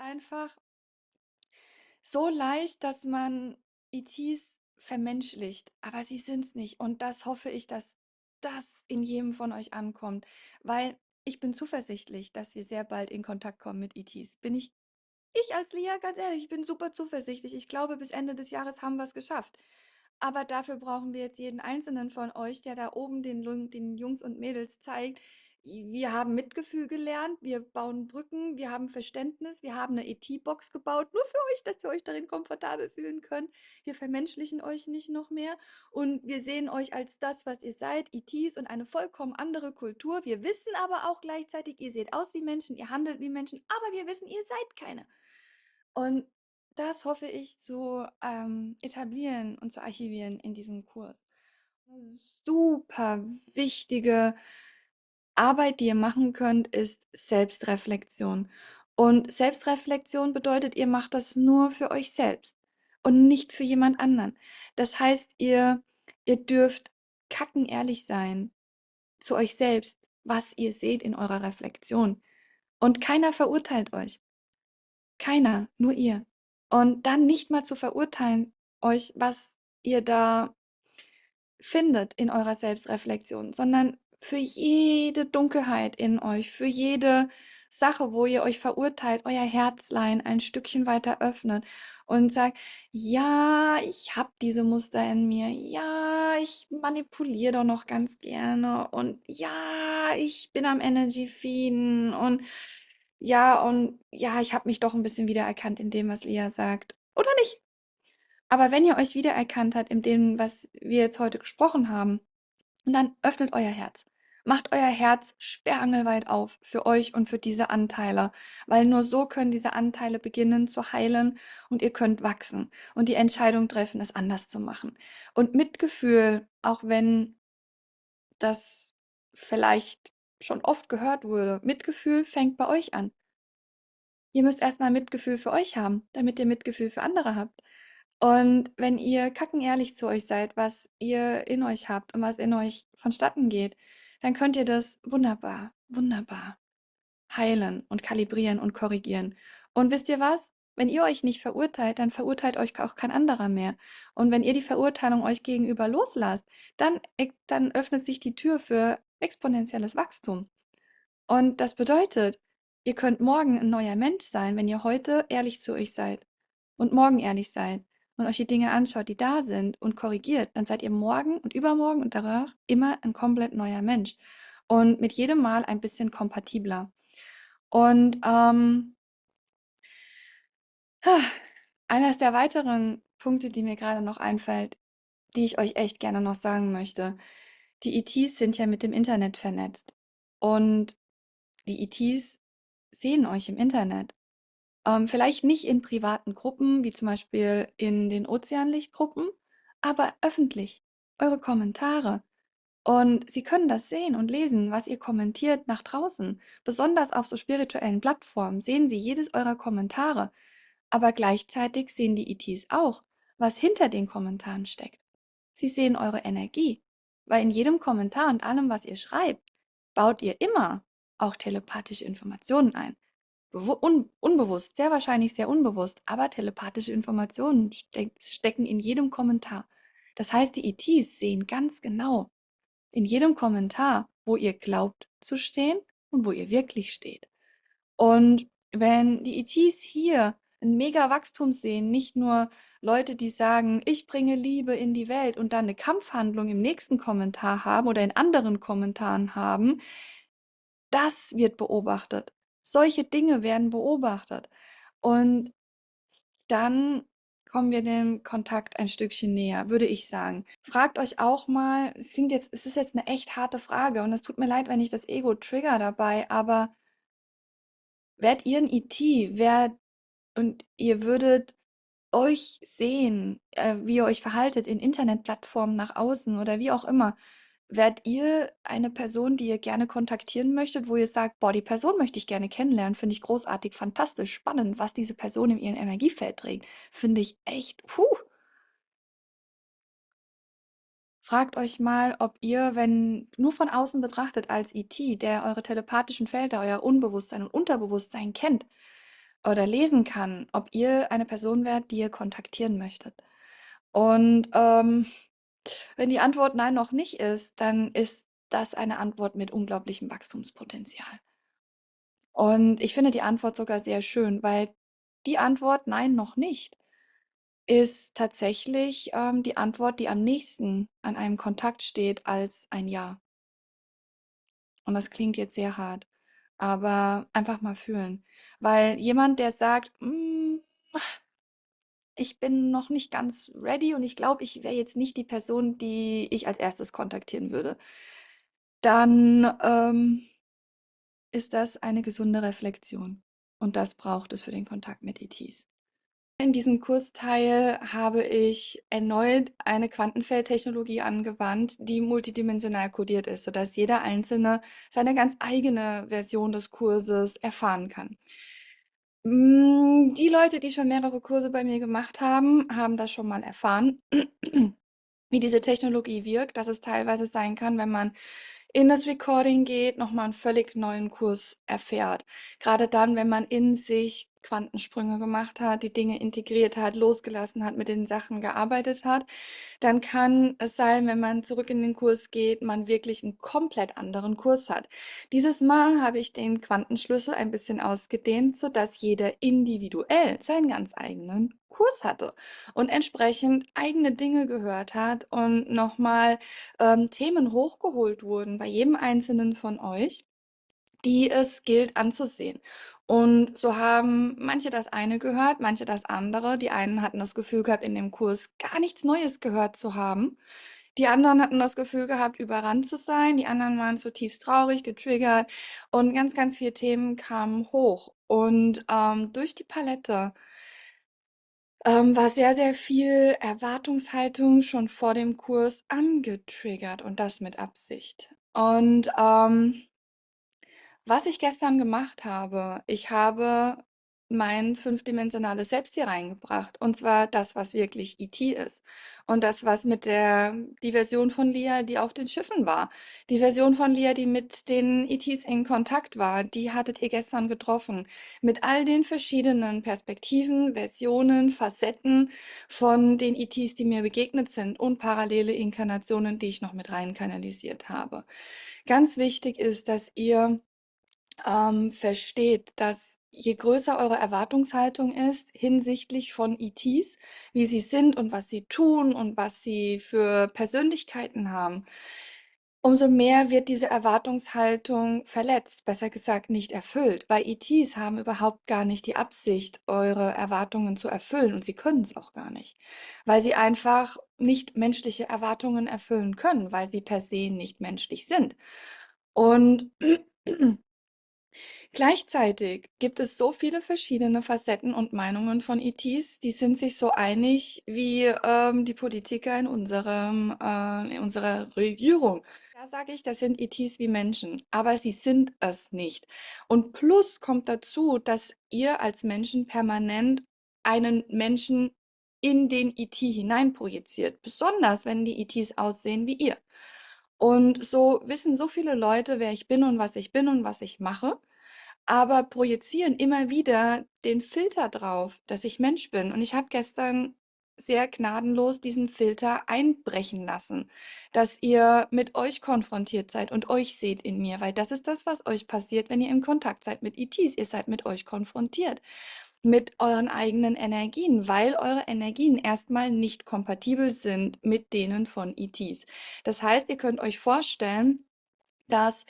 einfach so leicht, dass man ETs vermenschlicht, aber sie sind's nicht. Und das hoffe ich, dass das in jedem von euch ankommt, weil ich bin zuversichtlich, dass wir sehr bald in Kontakt kommen mit ETs. Ich als Lia, ganz ehrlich, ich bin super zuversichtlich. Ich glaube, bis Ende des Jahres haben wir es geschafft. Aber dafür brauchen wir jetzt jeden einzelnen von euch, der da oben den Jungs und Mädels zeigt, wir haben Mitgefühl gelernt, wir bauen Brücken, wir haben Verständnis, wir haben eine ET-Box gebaut, nur für euch, dass ihr euch darin komfortabel fühlen könnt. Wir vermenschlichen euch nicht noch mehr und wir sehen euch als das, was ihr seid, ETs und eine vollkommen andere Kultur. Wir wissen aber auch gleichzeitig, ihr seht aus wie Menschen, ihr handelt wie Menschen, aber wir wissen, ihr seid keine. Und das hoffe ich zu etablieren und zu archivieren in diesem Kurs. Eine super wichtige Arbeit, die ihr machen könnt, ist Selbstreflexion. Und Selbstreflexion bedeutet, ihr macht das nur für euch selbst und nicht für jemand anderen. Das heißt, ihr dürft kackenehrlich sein zu euch selbst, was ihr seht in eurer Reflexion. Und keiner verurteilt euch. Keiner, nur ihr. Und dann nicht mal zu verurteilen, euch, was ihr da findet in eurer Selbstreflexion, sondern für jede Dunkelheit in euch, für jede Sache, wo ihr euch verurteilt, euer Herzlein ein Stückchen weiter öffnet und sagt, ja, ich habe diese Muster in mir, ja, ich manipuliere doch noch ganz gerne und ja, ich bin am Energy feeden und ja, ich habe mich doch ein bisschen wiedererkannt in dem, was Lea sagt. Oder nicht? Aber wenn ihr euch wiedererkannt habt in dem, was wir jetzt heute gesprochen haben, und dann öffnet euer Herz. Macht euer Herz sperrangelweit auf für euch und für diese Anteile, weil nur so können diese Anteile beginnen zu heilen und ihr könnt wachsen und die Entscheidung treffen, es anders zu machen. Und Mitgefühl, auch wenn das vielleicht schon oft gehört wurde, Mitgefühl fängt bei euch an. Ihr müsst erstmal Mitgefühl für euch haben, damit ihr Mitgefühl für andere habt. Und wenn ihr kackenehrlich zu euch seid, was ihr in euch habt und was in euch vonstatten geht, dann könnt ihr das wunderbar, wunderbar heilen und kalibrieren und korrigieren. Und wisst ihr was? Wenn ihr euch nicht verurteilt, dann verurteilt euch auch kein anderer mehr. Und wenn ihr die Verurteilung euch gegenüber loslasst, dann öffnet sich die Tür für exponentielles Wachstum. Und das bedeutet, ihr könnt morgen ein neuer Mensch sein, wenn ihr heute ehrlich zu euch seid und morgen ehrlich seid und euch die Dinge anschaut, die da sind und korrigiert, dann seid ihr morgen und übermorgen und danach immer ein komplett neuer Mensch und mit jedem Mal ein bisschen kompatibler. Und eines der weiteren Punkte, die mir gerade noch einfällt, die ich euch echt gerne noch sagen möchte, die ETs sind ja mit dem Internet vernetzt und die ETs sehen euch im Internet. Vielleicht nicht in privaten Gruppen, wie zum Beispiel in den Ozeanlichtgruppen, aber öffentlich. Eure Kommentare. Und sie können das sehen und lesen, was ihr kommentiert nach draußen. Besonders auf so spirituellen Plattformen sehen sie jedes eurer Kommentare. Aber gleichzeitig sehen die ETs auch, was hinter den Kommentaren steckt. Sie sehen eure Energie, weil in jedem Kommentar und allem, was ihr schreibt, baut ihr immer auch telepathische Informationen ein. Unbewusst, sehr wahrscheinlich sehr unbewusst, aber telepathische Informationen stecken in jedem Kommentar. Das heißt, die ETs sehen ganz genau in jedem Kommentar, wo ihr glaubt zu stehen und wo ihr wirklich steht. Und wenn die ETs hier ein mega Wachstum sehen, nicht nur Leute, die sagen, ich bringe Liebe in die Welt und dann eine Kampfhandlung im nächsten Kommentar haben oder in anderen Kommentaren haben, das wird beobachtet. Solche Dinge werden beobachtet. Und dann kommen wir dem Kontakt ein Stückchen näher, würde ich sagen. Fragt euch auch mal, es ist jetzt eine echt harte Frage und es tut mir leid, wenn ich das Ego trigger dabei, aber wärt ihr ein ET, und ihr würdet euch sehen, wie ihr euch verhaltet in Internetplattformen nach außen oder wie auch immer, wärt ihr eine Person, die ihr gerne kontaktieren möchtet, wo ihr sagt, boah, die Person möchte ich gerne kennenlernen, finde ich großartig, fantastisch, spannend, was diese Person in ihrem Energiefeld trägt, finde ich echt, Fragt euch mal, ob ihr, wenn nur von außen betrachtet als ET, der eure telepathischen Felder, euer Unbewusstsein und Unterbewusstsein kennt, oder lesen kann, ob ihr eine Person wärt, die ihr kontaktieren möchtet. Und wenn die Antwort nein noch nicht ist, dann ist das eine Antwort mit unglaublichem Wachstumspotenzial. Und ich finde die Antwort sogar sehr schön, weil die Antwort nein noch nicht ist tatsächlich die Antwort, die am nächsten an einem Kontakt steht als ein Ja. Und das klingt jetzt sehr hart, aber einfach mal fühlen. Weil jemand, der sagt, ich bin noch nicht ganz ready und ich glaube, ich wäre jetzt nicht die Person, die ich als erstes kontaktieren würde, dann ist das eine gesunde Reflexion. Und das braucht es für den Kontakt mit ETs. In diesem Kursteil habe ich erneut eine Quantenfeldtechnologie angewandt, die multidimensional kodiert ist, sodass jeder Einzelne seine ganz eigene Version des Kurses erfahren kann. Die Leute, die schon mehrere Kurse bei mir gemacht haben, haben das schon mal erfahren, wie diese Technologie wirkt, dass es teilweise sein kann, wenn man in das Recording geht, nochmal einen völlig neuen Kurs erfährt. Gerade dann, wenn man in sich Quantensprünge gemacht hat, die Dinge integriert hat, losgelassen hat, mit den Sachen gearbeitet hat, dann kann es sein, wenn man zurück in den Kurs geht, man wirklich einen komplett anderen Kurs hat. Dieses Mal habe ich den Quantenschlüssel ein bisschen ausgedehnt, sodass jeder individuell seinen ganz eigenen Kurs hatte und entsprechend eigene Dinge gehört hat und nochmal Themen hochgeholt wurden bei jedem einzelnen von euch, die es gilt anzusehen. Und so haben manche das eine gehört, manche das andere. Die einen hatten das Gefühl gehabt, in dem Kurs gar nichts Neues gehört zu haben. Die anderen hatten das Gefühl gehabt, überrannt zu sein. Die anderen waren zutiefst traurig, getriggert und ganz, ganz viele Themen kamen hoch. Und durch die Palette war sehr, sehr viel Erwartungshaltung schon vor dem Kurs angetriggert und das mit Absicht. Und was ich gestern gemacht habe, ich habe mein fünfdimensionales Selbst hier reingebracht. Und zwar das, was wirklich ET ist. Und das, was mit die Version von Lia, die auf den Schiffen war. Die Version von Lia, die mit den ETs in Kontakt war, die hattet ihr gestern getroffen. Mit all den verschiedenen Perspektiven, Versionen, Facetten von den ETs, die mir begegnet sind und parallele Inkarnationen, die ich noch mit rein kanalisiert habe. Ganz wichtig ist, dass ihr versteht, dass je größer eure Erwartungshaltung ist hinsichtlich von ETs, wie sie sind und was sie tun und was sie für Persönlichkeiten haben, umso mehr wird diese Erwartungshaltung verletzt, besser gesagt nicht erfüllt, weil ETs haben überhaupt gar nicht die Absicht, eure Erwartungen zu erfüllen und sie können es auch gar nicht, weil sie einfach nicht menschliche Erwartungen erfüllen können, weil sie per se nicht menschlich sind. Und gleichzeitig gibt es so viele verschiedene Facetten und Meinungen von ETs, die sind sich so einig wie die Politiker in unserer Regierung. Da sage ich, das sind ETs wie Menschen, aber sie sind es nicht. Und plus kommt dazu, dass ihr als Menschen permanent einen Menschen in den ET hineinprojiziert, besonders wenn die ETs aussehen wie ihr. Und so wissen so viele Leute, wer ich bin und was ich mache, aber projizieren immer wieder den Filter drauf, dass ich Mensch bin. Und ich habe gestern sehr gnadenlos diesen Filter einbrechen lassen, dass ihr mit euch konfrontiert seid und euch seht in mir, weil das ist das, was euch passiert, wenn ihr im Kontakt seid mit ETs. Ihr seid mit euch konfrontiert, mit euren eigenen Energien, weil eure Energien erstmal nicht kompatibel sind mit denen von ETs. Das heißt, ihr könnt euch vorstellen, dass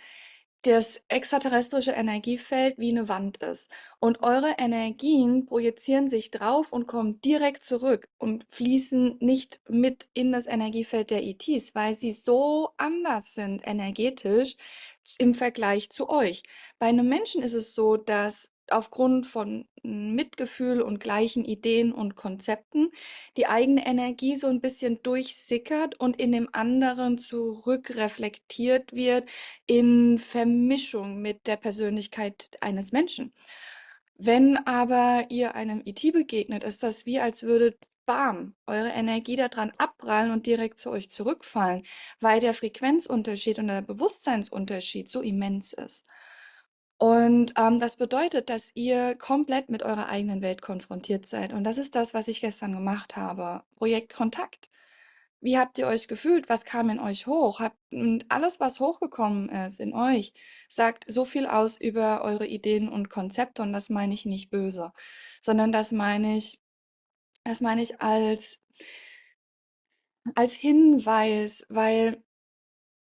das extraterrestrische Energiefeld wie eine Wand ist. Und eure Energien projizieren sich drauf und kommen direkt zurück und fließen nicht mit in das Energiefeld der ETs, weil sie so anders sind energetisch im Vergleich zu euch. Bei einem Menschen ist es so, dass aufgrund von Mitgefühl und gleichen Ideen und Konzepten die eigene Energie so ein bisschen durchsickert und in dem anderen zurückreflektiert wird in Vermischung mit der Persönlichkeit eines Menschen. Wenn aber ihr einem ET begegnet, ist das wie, als würde bam, eure Energie daran abprallen und direkt zu euch zurückfallen, weil der Frequenzunterschied und der Bewusstseinsunterschied so immens ist. Und das bedeutet, dass ihr komplett mit eurer eigenen Welt konfrontiert seid. Und das ist das, was ich gestern gemacht habe. Projekt Kontakt. Wie habt ihr euch gefühlt? Was kam in euch hoch? Und alles, was hochgekommen ist in euch, sagt so viel aus über eure Ideen und Konzepte. Und das meine ich nicht böse, sondern das meine ich als Hinweis, weil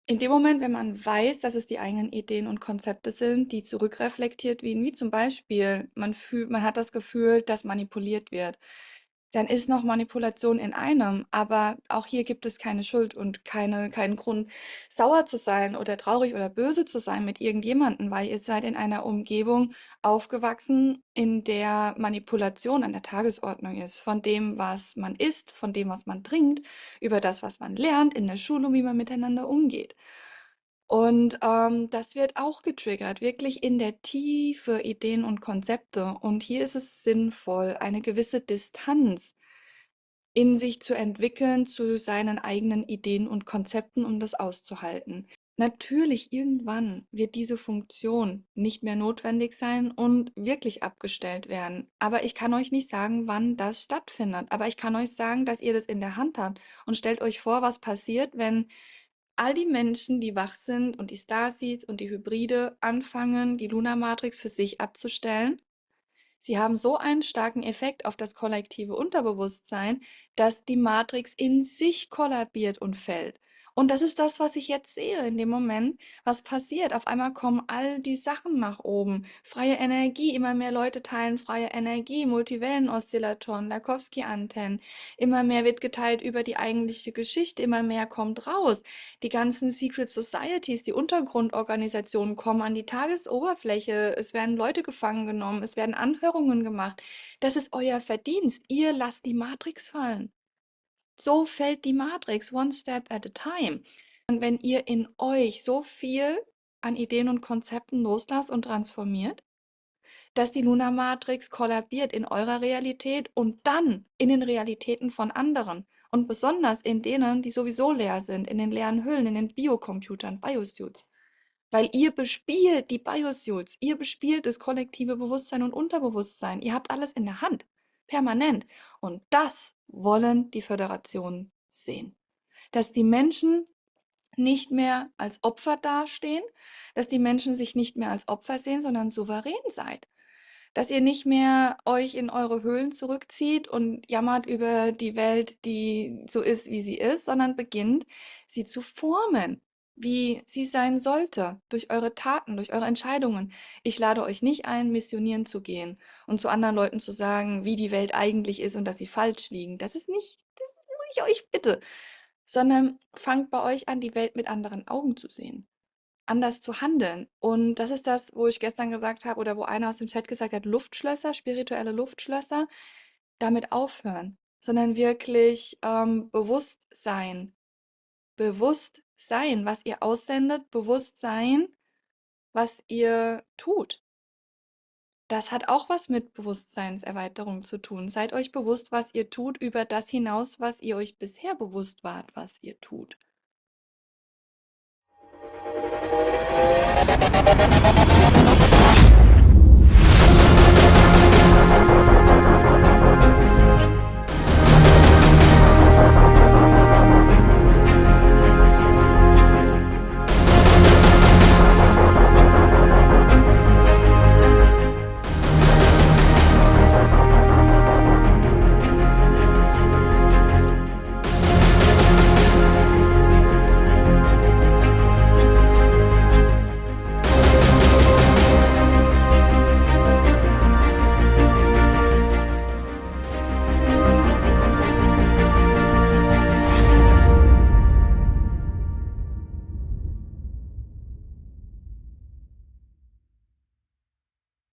in dem Moment, wenn man weiß, dass es die eigenen Ideen und Konzepte sind, die zurückreflektiert werden, wie zum Beispiel, man hat das Gefühl, dass manipuliert wird, dann ist noch Manipulation in einem, aber auch hier gibt es keine Schuld und keinen Grund, sauer zu sein oder traurig oder böse zu sein mit irgendjemandem, weil ihr seid in einer Umgebung aufgewachsen, in der Manipulation an der Tagesordnung ist, von dem, was man isst, von dem, was man trinkt, über das, was man lernt in der Schule und wie man miteinander umgeht. Und das wird auch getriggert, wirklich in der Tiefe Ideen und Konzepte. Und hier ist es sinnvoll, eine gewisse Distanz in sich zu entwickeln zu seinen eigenen Ideen und Konzepten, um das auszuhalten. Natürlich, irgendwann wird diese Funktion nicht mehr notwendig sein und wirklich abgestellt werden. Aber ich kann euch nicht sagen, wann das stattfindet. Aber ich kann euch sagen, dass ihr das in der Hand habt. Und stellt euch vor, was passiert, wenn all die Menschen, die wach sind und die Starseeds und die Hybride anfangen, die Luna-Matrix für sich abzustellen. Sie haben so einen starken Effekt auf das kollektive Unterbewusstsein, dass die Matrix in sich kollabiert und fällt. Und das ist das, was ich jetzt sehe in dem Moment, was passiert. Auf einmal kommen all die Sachen nach oben. Freie Energie, immer mehr Leute teilen freie Energie, Multiwellen-Oszillatoren, Lakowski-Antennen. Immer mehr wird geteilt über die eigentliche Geschichte, immer mehr kommt raus. Die ganzen Secret Societies, die Untergrundorganisationen kommen an die Tagesoberfläche. Es werden Leute gefangen genommen, es werden Anhörungen gemacht. Das ist euer Verdienst. Ihr lasst die Matrix fallen. So fällt die Matrix, one step at a time. Und wenn ihr in euch so viel an Ideen und Konzepten loslasst und transformiert, dass die Luna-Matrix kollabiert in eurer Realität und dann in den Realitäten von anderen. Und besonders in denen, die sowieso leer sind, in den leeren Hüllen, in den Biocomputern, Biosuits. Weil ihr bespielt die Biosuits, ihr bespielt das kollektive Bewusstsein und Unterbewusstsein. Ihr habt alles in der Hand, permanent. Und das wollen die Föderationen sehen. Dass die Menschen nicht mehr als Opfer dastehen, dass die Menschen sich nicht mehr als Opfer sehen, sondern souverän seid. Dass ihr nicht mehr euch in eure Höhlen zurückzieht und jammert über die Welt, die so ist, wie sie ist, sondern beginnt, sie zu formen, wie sie sein sollte, durch eure Taten, durch eure Entscheidungen. Ich lade euch nicht ein, missionieren zu gehen und zu anderen Leuten zu sagen, wie die Welt eigentlich ist und dass sie falsch liegen. Das ist nicht, das ist ich euch bitte, sondern fangt bei euch an, die Welt mit anderen Augen zu sehen, anders zu handeln. Und das ist das, wo ich gestern gesagt habe oder wo einer aus dem Chat gesagt hat, Luftschlösser, spirituelle Luftschlösser, damit aufhören, sondern wirklich bewusst sein, was ihr aussendet, bewusst sein, was ihr tut. Das hat auch was mit Bewusstseinserweiterung zu tun. Seid euch bewusst, was ihr tut, über das hinaus, was ihr euch bisher bewusst wart, was ihr tut.